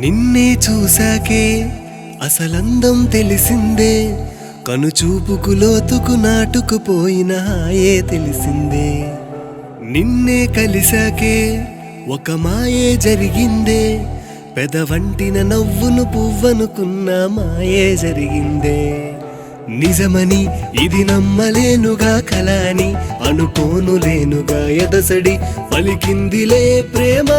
నిన్నే చూసాకే అసలందం తెలిసిందే, కనుచూపుకు లోతుకు నాటుకుపోయిన హాయే తెలిసిందే. నిన్నే కలిసాకే ఒక మాయే జరిగిందే, పెదవంటిన నవ్వును పువ్వనుకున్న మాయే జరిగిందే. నిజమని ఇది నమ్మలేనుగా, కల అని అనుకోనులేనుగా, ఎదసడి పలికిందిలే ప్రేమ.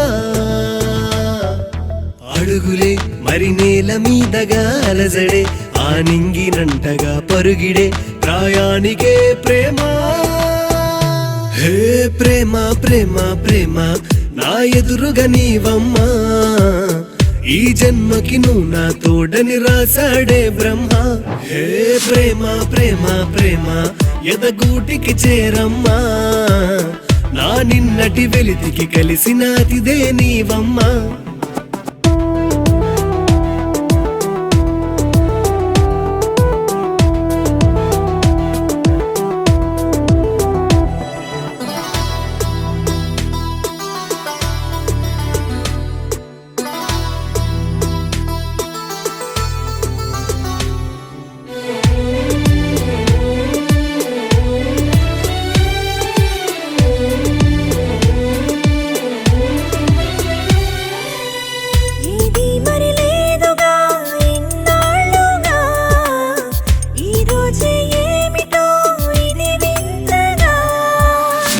అడుగులే మరి నేల మీదగా అలజడే, ఆనింగినంటగా పరుగిడే ప్రాయానికే ప్రేమ. హే ప్రేమ ప్రేమ ప్రేమ నా ఎదురుగా నీవమ్మా, ఈ జన్మకి నువ్వు నా తోడని రాసాడే బ్రహ్మ. హే ప్రేమ ప్రేమ ప్రేమ ఎదగూటికి చేరమ్మా, నా నిన్నటి వెలితికి కలిసినాతిదే నీవమ్మా.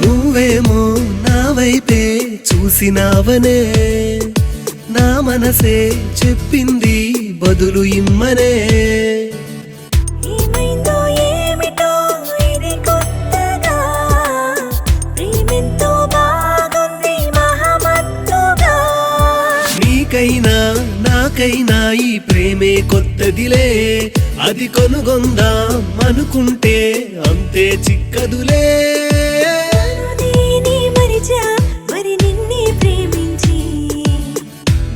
నువ్వేమో నా వైపే చూసినావనే, నా మనసే చెప్పింది బదులు ఇమ్మనే. నీకైనా నాకైనా ఈ ప్రేమే కొత్తదిలే, అది కొనుగొందాం అనుకుంటే అంతే చిక్కదులే.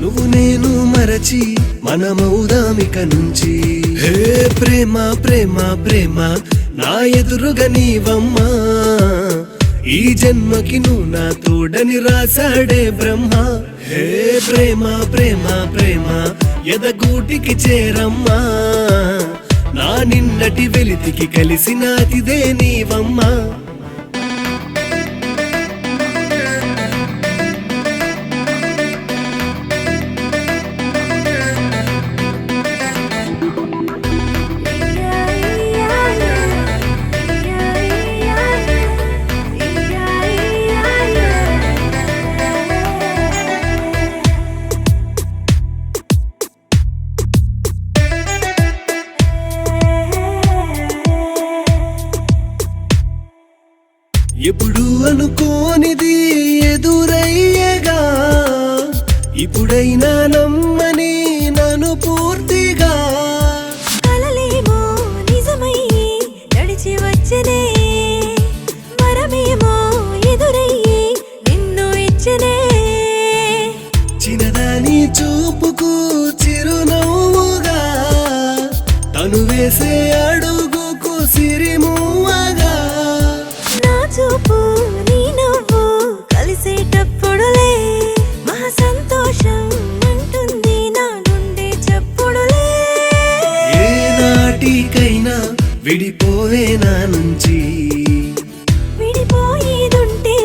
నువ్వు నేను మరచి మనమౌదామిక నుంచి. హే ప్రేమ ప్రేమ ప్రేమ నా ఎదురుగా నీవమ్మా, ఈ జన్మకి నువ్వు నా తోడని రాసాడే బ్రహ్మ. హే ప్రేమ ప్రేమ ప్రేమ ఎదగూటికి చేరమ్మా, నా నిన్నటి వెలితికి కలిసినాతిదే నీవమ్మా. ఎప్పుడు అనుకోనిది ఎదురయ్యగా, ఇప్పుడైనా నమ్మని నన్ను పూర్తిగా. కలలేమో నిజమయ్యి నడిచి వచ్చనే, మరమేమో ఎదురయ్యి నిన్ను ఇచ్చనే. చిన్నదాని చూపుకు చిరునవ్వుగా, తను వేసే అడుగుకు సిరిమువ్వగా. చూపు నీ నవ్వు కలిసేటప్పుడులే మహా సంతోషం ఉంటుంది నా గుండె చప్పుడులే. ఏ నాటికైనా విడిపోవే నా నుంచి, విడిపోయేదుంటే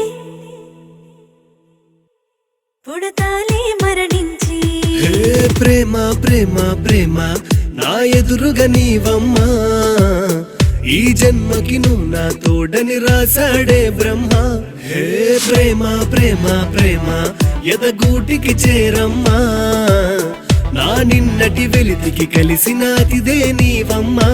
పుడతాలే మరణించి. హే ప్రేమ ప్రేమ ప్రేమ నా ఎదురుగా నీవమ్మా, ఈ జన్మకి నువ్వు నా తోడని రాసాడే బ్రహ్మ. హే ప్రేమ ప్రేమ ప్రేమ ఎదగూటికి చేరమ్మా, నా నిన్నటి వెలితికి కలిసినాతిదే నీవమ్మా.